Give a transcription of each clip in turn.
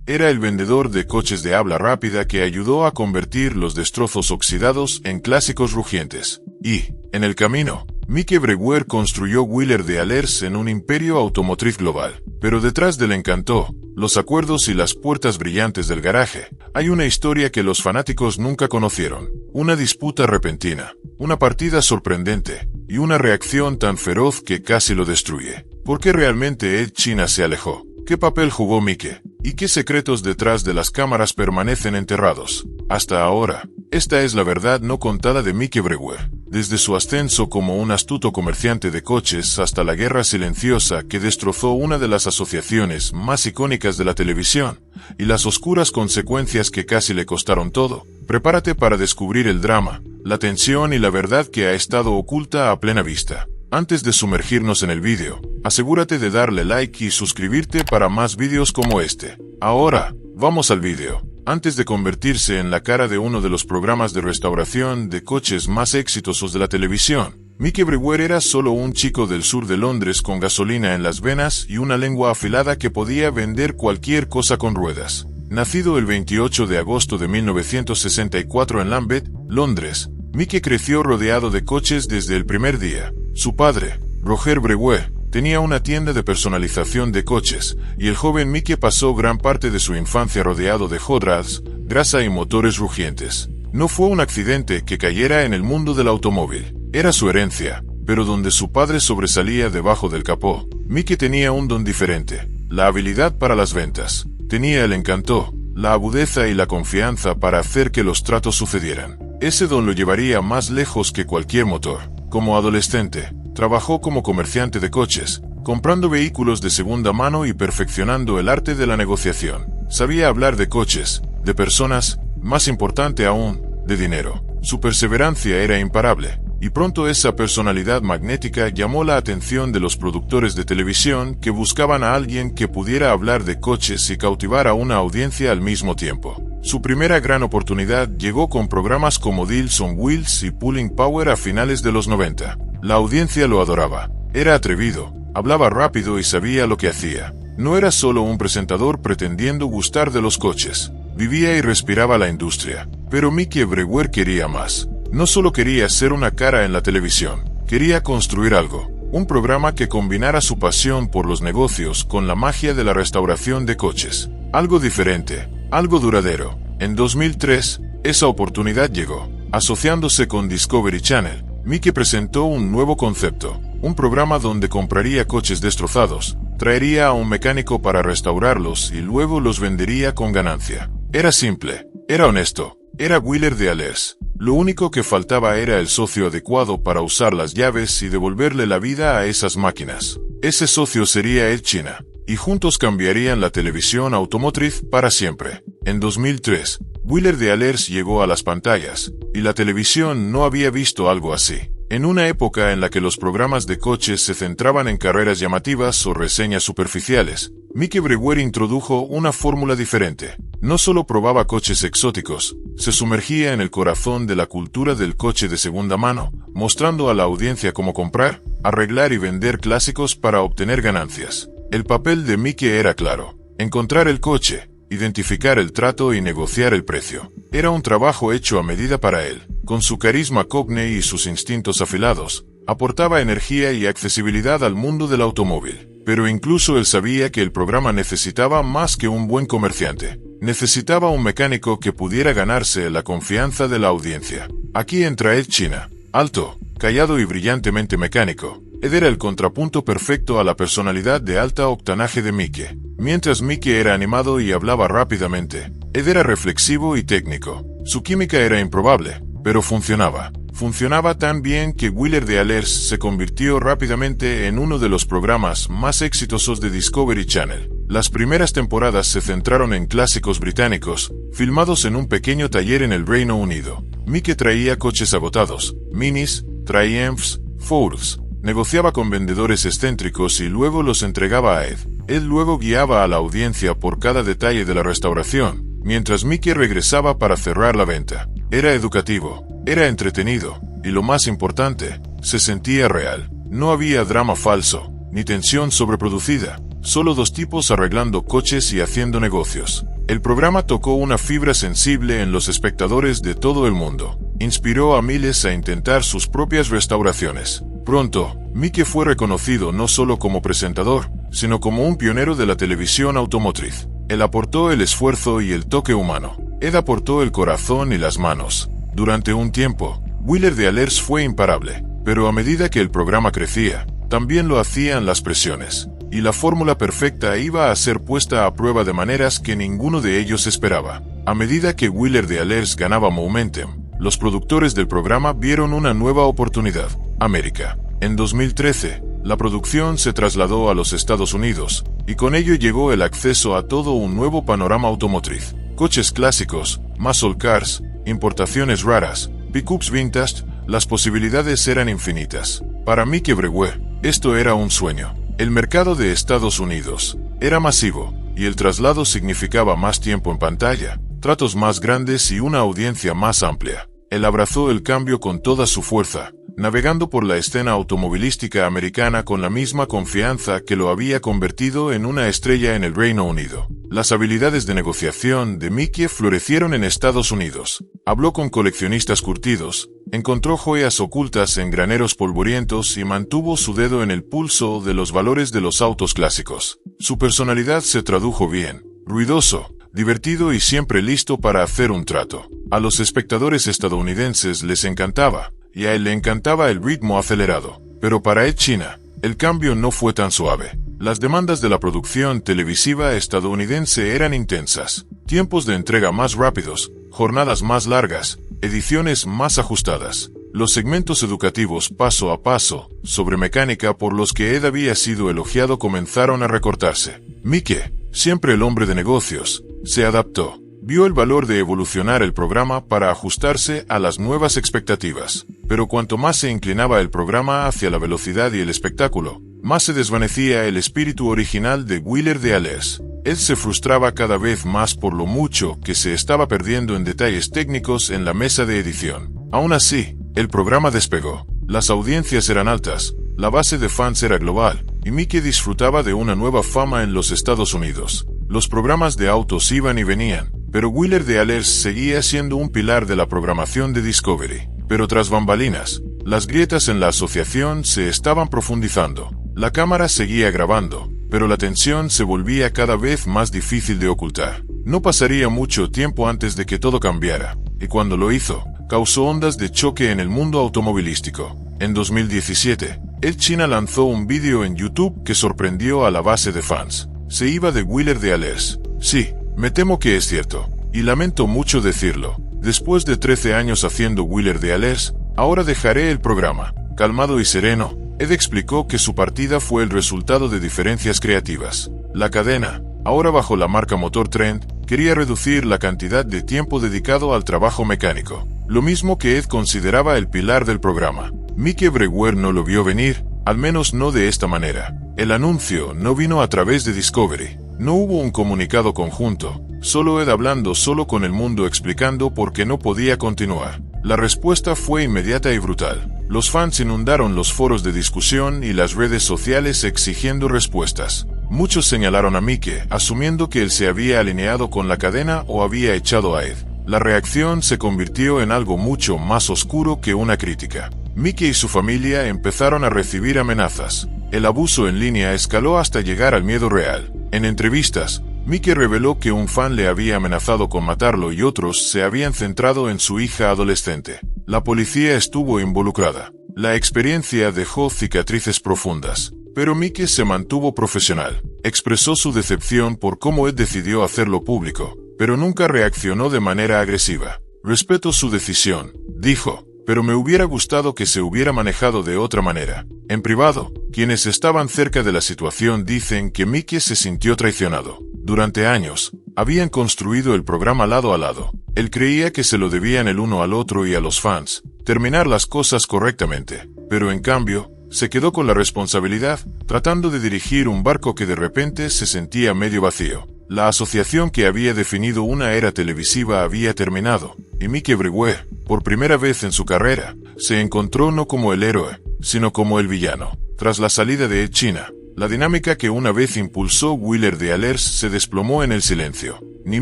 Era el vendedor de coches de habla rápida que ayudó a convertir los destrozos oxidados en clásicos rugientes. Y, en el camino, Mike Brewer construyó Wheeler Dealers en un imperio automotriz global. Pero detrás del encanto, los acuerdos y las puertas brillantes del garaje, hay una historia que los fanáticos nunca conocieron. Una disputa repentina, una partida sorprendente, y una reacción tan feroz que casi lo destruye. ¿Por qué realmente Ed China se alejó? ¿Qué papel jugó Mike? ¿Y qué secretos detrás de las cámaras permanecen enterrados? Hasta ahora, esta es la verdad no contada de Mike Brewer. Desde su ascenso como un astuto comerciante de coches hasta la guerra silenciosa que destrozó una de las asociaciones más icónicas de la televisión, y las oscuras consecuencias que casi le costaron todo, prepárate para descubrir el drama, la tensión y la verdad que ha estado oculta a plena vista. Antes de sumergirnos en el vídeo, asegúrate de darle like y suscribirte para más vídeos como este. Ahora, vamos al vídeo. Antes de convertirse en la cara de uno de los programas de restauración de coches más exitosos de la televisión, Mike Brewer era solo un chico del sur de Londres con gasolina en las venas y una lengua afilada que podía vender cualquier cosa con ruedas. Nacido el 28 de agosto de 1964 en Lambeth, Londres, Mike creció rodeado de coches desde el primer día. Su padre, Roger Brewer, tenía una tienda de personalización de coches, y el joven Mike pasó gran parte de su infancia rodeado de hot rods, grasa y motores rugientes. No fue un accidente que cayera en el mundo del automóvil. Era su herencia, pero donde su padre sobresalía debajo del capó, Mike tenía un don diferente: la habilidad para las ventas. Tenía el encanto, la agudeza y la confianza para hacer que los tratos sucedieran. Ese don lo llevaría más lejos que cualquier motor. Como adolescente, trabajó como comerciante de coches, comprando vehículos de segunda mano y perfeccionando el arte de la negociación. Sabía hablar de coches, de personas, más importante aún, de dinero. Su perseverancia era imparable, y pronto esa personalidad magnética llamó la atención de los productores de televisión que buscaban a alguien que pudiera hablar de coches y cautivar a una audiencia al mismo tiempo. Su primera gran oportunidad llegó con programas como Deals on Wheels y Pulling Power a finales de los 90. La audiencia lo adoraba. Era atrevido, hablaba rápido y sabía lo que hacía. No era solo un presentador pretendiendo gustar de los coches. Vivía y respiraba la industria. Pero Mike Brewer quería más. No solo quería ser una cara en la televisión, quería construir algo. Un programa que combinara su pasión por los negocios con la magia de la restauración de coches. Algo diferente, algo duradero. En 2003, esa oportunidad llegó. Asociándose con Discovery Channel, Mike presentó un nuevo concepto. Un programa donde compraría coches destrozados, traería a un mecánico para restaurarlos y luego los vendería con ganancia. Era simple, era honesto, era Wheeler Dealers. Lo único que faltaba era el socio adecuado para usar las llaves y devolverle la vida a esas máquinas. Ese socio sería Ed China, y juntos cambiarían la televisión automotriz para siempre. En 2003, Wheeler Dealers llegó a las pantallas, y la televisión no había visto algo así. En una época en la que los programas de coches se centraban en carreras llamativas o reseñas superficiales, Mike Brewer introdujo una fórmula diferente. No solo probaba coches exóticos, se sumergía en el corazón de la cultura del coche de segunda mano, mostrando a la audiencia cómo comprar, arreglar y vender clásicos para obtener ganancias. El papel de Mike era claro: encontrar el coche, identificar el trato y negociar el precio. Era un trabajo hecho a medida para él. Con su carisma cockney y sus instintos afilados, aportaba energía y accesibilidad al mundo del automóvil. Pero incluso él sabía que el programa necesitaba más que un buen comerciante. Necesitaba un mecánico que pudiera ganarse la confianza de la audiencia. Aquí entra Ed China. Alto, callado y brillantemente mecánico, Ed era el contrapunto perfecto a la personalidad de alta octanaje de Mike. Mientras Mike era animado y hablaba rápidamente, Ed era reflexivo y técnico. Su química era improbable, pero funcionaba. Funcionaba tan bien que Wheeler Dealers se convirtió rápidamente en uno de los programas más exitosos de Discovery Channel. Las primeras temporadas se centraron en clásicos británicos, filmados en un pequeño taller en el Reino Unido. Mike traía coches agotados, Minis, Triumphs, Fords, negociaba con vendedores excéntricos y luego los entregaba a Ed. Ed luego guiaba a la audiencia por cada detalle de la restauración, mientras Mike regresaba para cerrar la venta. Era educativo, era entretenido, y lo más importante, se sentía real. No había drama falso, ni tensión sobreproducida, solo dos tipos arreglando coches y haciendo negocios. El programa tocó una fibra sensible en los espectadores de todo el mundo. Inspiró a miles a intentar sus propias restauraciones. Pronto, Mike fue reconocido no solo como presentador, sino como un pionero de la televisión automotriz. Él aportó el esfuerzo y el toque humano. Ed aportó el corazón y las manos. Durante un tiempo, Wheeler de Alers fue imparable, pero a medida que el programa crecía, también lo hacían las presiones, y la fórmula perfecta iba a ser puesta a prueba de maneras que ninguno de ellos esperaba. A medida que Wheeler de Alers ganaba momentum, los productores del programa vieron una nueva oportunidad: América. En 2013, la producción se trasladó a los Estados Unidos, y con ello llegó el acceso a todo un nuevo panorama automotriz. Coches clásicos, muscle cars, importaciones raras, pickups vintage, las posibilidades eran infinitas. Para Mike Brewer, esto era un sueño. El mercado de Estados Unidos era masivo, y el traslado significaba más tiempo en pantalla, tratos más grandes y una audiencia más amplia. Él abrazó el cambio con toda su fuerza, navegando por la escena automovilística americana con la misma confianza que lo había convertido en una estrella en el Reino Unido. Las habilidades de negociación de Mike florecieron en Estados Unidos. Habló con coleccionistas curtidos, encontró joyas ocultas en graneros polvorientos y mantuvo su dedo en el pulso de los valores de los autos clásicos. Su personalidad se tradujo bien: ruidoso, divertido y siempre listo para hacer un trato. A los espectadores estadounidenses les encantaba, y a él le encantaba el ritmo acelerado. Pero para Ed China, el cambio no fue tan suave. Las demandas de la producción televisiva estadounidense eran intensas: tiempos de entrega más rápidos, jornadas más largas, ediciones más ajustadas. Los segmentos educativos paso a paso, sobre mecánica por los que Ed había sido elogiado, comenzaron a recortarse. Mike, siempre el hombre de negocios, se adaptó. Vio el valor de evolucionar el programa para ajustarse a las nuevas expectativas. Pero cuanto más se inclinaba el programa hacia la velocidad y el espectáculo, más se desvanecía el espíritu original de Wheeler de Alers. Él se frustraba cada vez más por lo mucho que se estaba perdiendo en detalles técnicos en la mesa de edición. Aún así, el programa despegó. Las audiencias eran altas, la base de fans era global, y Mike disfrutaba de una nueva fama en los Estados Unidos. Los programas de autos iban y venían, pero Wheeler de Alers seguía siendo un pilar de la programación de Discovery. Pero tras bambalinas, las grietas en la asociación se estaban profundizando. La cámara seguía grabando, pero la tensión se volvía cada vez más difícil de ocultar. No pasaría mucho tiempo antes de que todo cambiara, y cuando lo hizo, causó ondas de choque en el mundo automovilístico. En 2017, Ed China lanzó un vídeo en YouTube que sorprendió a la base de fans. Se iba de Wheeler de Alers. Sí, me temo que es cierto, y lamento mucho decirlo. Después de 13 años haciendo Wheeler de Alers, ahora dejaré el programa. Calmado y sereno, Ed explicó que su partida fue el resultado de diferencias creativas. La cadena, ahora bajo la marca Motor Trend, quería reducir la cantidad de tiempo dedicado al trabajo mecánico, lo mismo que Ed consideraba el pilar del programa. Mike Brewer no lo vio venir, al menos no de esta manera. El anuncio no vino a través de Discovery. No hubo un comunicado conjunto, solo Ed hablando solo con el mundo explicando por qué no podía continuar. La respuesta fue inmediata y brutal. Los fans inundaron los foros de discusión y las redes sociales exigiendo respuestas. Muchos señalaron a Mike, asumiendo que él se había alineado con la cadena o había echado a Ed. La reacción se convirtió en algo mucho más oscuro que una crítica. Mike y su familia empezaron a recibir amenazas. El abuso en línea escaló hasta llegar al miedo real. En entrevistas, Mike reveló que un fan le había amenazado con matarlo y otros se habían centrado en su hija adolescente. La policía estuvo involucrada. La experiencia dejó cicatrices profundas, pero Mike se mantuvo profesional. Expresó su decepción por cómo Ed decidió hacerlo público, pero nunca reaccionó de manera agresiva. Respeto su decisión, dijo, pero me hubiera gustado que se hubiera manejado de otra manera. En privado, quienes estaban cerca de la situación dicen que Mike se sintió traicionado. Durante años, habían construido el programa lado a lado. Él creía que se lo debían el uno al otro y a los fans, terminar las cosas correctamente. Pero en cambio, se quedó con la responsabilidad, tratando de dirigir un barco que de repente se sentía medio vacío. La asociación que había definido una era televisiva había terminado, y Mike Brewer, por primera vez en su carrera, se encontró no como el héroe, sino como el villano. Tras la salida de Ed China, La dinámica que una vez impulsó Wheeler de Alers se desplomó en el silencio. Ni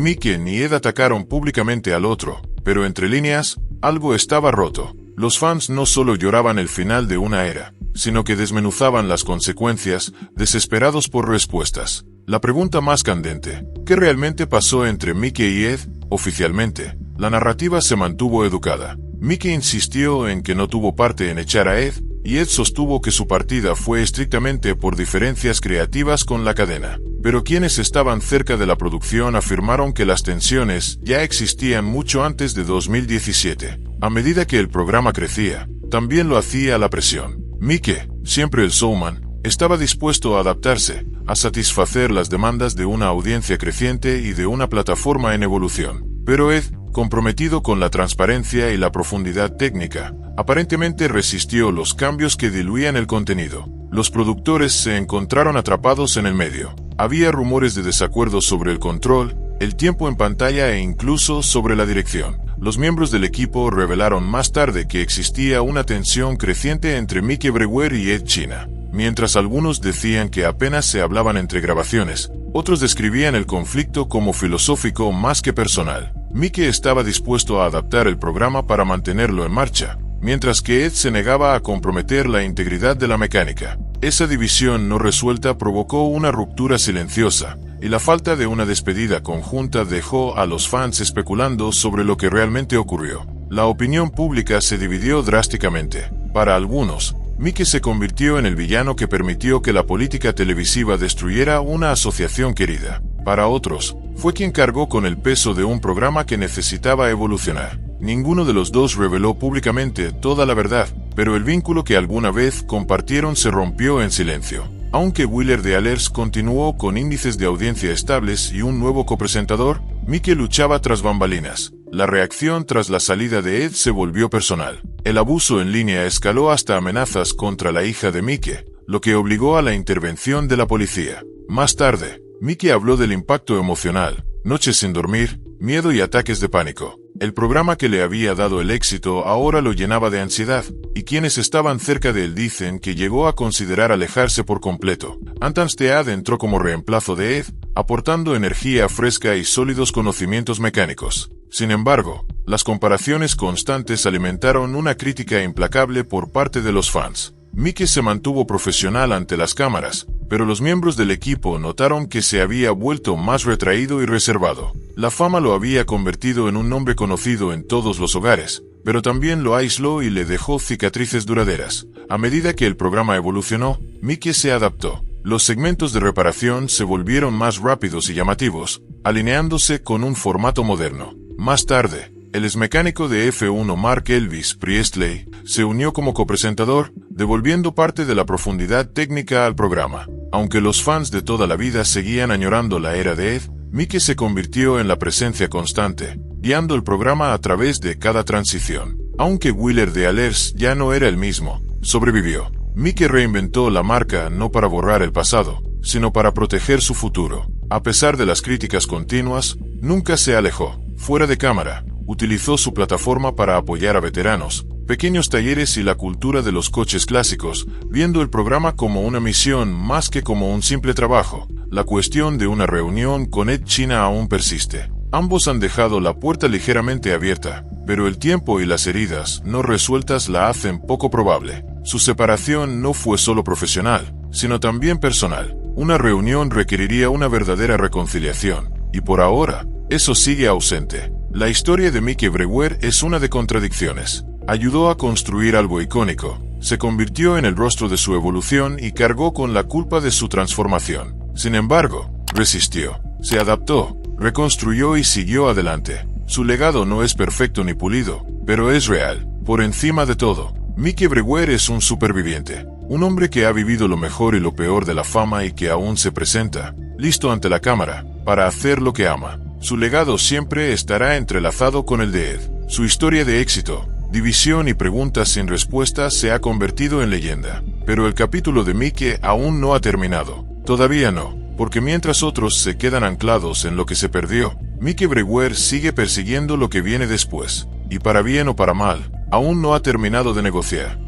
Mike ni Ed atacaron públicamente al otro, pero entre líneas, algo estaba roto. Los fans no solo lloraban el final de una era, sino que desmenuzaban las consecuencias, desesperados por respuestas. La pregunta más candente, ¿qué realmente pasó entre Mike y Ed? Oficialmente, la narrativa se mantuvo educada. Mike insistió en que no tuvo parte en echar a Ed, y Ed sostuvo que su partida fue estrictamente por diferencias creativas con la cadena. Pero quienes estaban cerca de la producción afirmaron que las tensiones ya existían mucho antes de 2017. A medida que el programa crecía, también lo hacía la presión. Mike, siempre el showman, estaba dispuesto a adaptarse, a satisfacer las demandas de una audiencia creciente y de una plataforma en evolución. Pero Ed, comprometido con la transparencia y la profundidad técnica, aparentemente resistió los cambios que diluían el contenido. Los productores se encontraron atrapados en el medio. Había rumores de desacuerdo sobre el control, el tiempo en pantalla e incluso sobre la dirección. Los miembros del equipo revelaron más tarde que existía una tensión creciente entre Mike Brewer y Ed China. Mientras algunos decían que apenas se hablaban entre grabaciones, otros describían el conflicto como filosófico más que personal. Mike estaba dispuesto a adaptar el programa para mantenerlo en marcha, mientras que Ed se negaba a comprometer la integridad de la mecánica. Esa división no resuelta provocó una ruptura silenciosa, y la falta de una despedida conjunta dejó a los fans especulando sobre lo que realmente ocurrió. La opinión pública se dividió drásticamente. Para algunos, Mike se convirtió en el villano que permitió que la política televisiva destruyera una asociación querida. Para otros, fue quien cargó con el peso de un programa que necesitaba evolucionar. Ninguno de los dos reveló públicamente toda la verdad, pero el vínculo que alguna vez compartieron se rompió en silencio. Aunque Wheeler de Alers continuó con índices de audiencia estables y un nuevo copresentador, Mike luchaba tras bambalinas. La reacción tras la salida de Ed se volvió personal. El abuso en línea escaló hasta amenazas contra la hija de Mike, lo que obligó a la intervención de la policía. Más tarde, Mike habló del impacto emocional, noches sin dormir, miedo y ataques de pánico. El programa que le había dado el éxito ahora lo llenaba de ansiedad, y quienes estaban cerca de él dicen que llegó a considerar alejarse por completo. Antanstead entró como reemplazo de Ed, aportando energía fresca y sólidos conocimientos mecánicos. Sin embargo, las comparaciones constantes alimentaron una crítica implacable por parte de los fans. Mike se mantuvo profesional ante las cámaras, pero los miembros del equipo notaron que se había vuelto más retraído y reservado. La fama lo había convertido en un nombre conocido en todos los hogares, pero también lo aisló y le dejó cicatrices duraderas. A medida que el programa evolucionó, Mike se adaptó. Los segmentos de reparación se volvieron más rápidos y llamativos, alineándose con un formato moderno. Más tarde, el exmecánico de F1 Mark Elvis Priestley se unió como copresentador, devolviendo parte de la profundidad técnica al programa. Aunque los fans de toda la vida seguían añorando la era de Ed, Mike se convirtió en la presencia constante, guiando el programa a través de cada transición. Aunque Wheeler de Alers ya no era el mismo, sobrevivió. Mike reinventó la marca no para borrar el pasado, sino para proteger su futuro. A pesar de las críticas continuas, nunca se alejó. Fuera de cámara, utilizó su plataforma para apoyar a veteranos, pequeños talleres y la cultura de los coches clásicos, viendo el programa como una misión más que como un simple trabajo. La cuestión de una reunión con Ed China aún persiste. Ambos han dejado la puerta ligeramente abierta, pero el tiempo y las heridas no resueltas la hacen poco probable. Su separación no fue solo profesional, sino también personal. Una reunión requeriría una verdadera reconciliación, y por ahora, eso sigue ausente. La historia de Mike Brewer es una de contradicciones. Ayudó a construir algo icónico, se convirtió en el rostro de su evolución y cargó con la culpa de su transformación. Sin embargo, resistió, se adaptó, reconstruyó y siguió adelante. Su legado no es perfecto ni pulido, pero es real. Por encima de todo, Mike Brewer es un superviviente, un hombre que ha vivido lo mejor y lo peor de la fama y que aún se presenta, listo ante la cámara, para hacer lo que ama. Su legado siempre estará entrelazado con el de Ed. Su historia de éxito, división y preguntas sin respuesta se ha convertido en leyenda. Pero el capítulo de Mike aún no ha terminado. Todavía no, porque mientras otros se quedan anclados en lo que se perdió, Mike Brewer sigue persiguiendo lo que viene después. Y para bien o para mal, aún no ha terminado de negociar.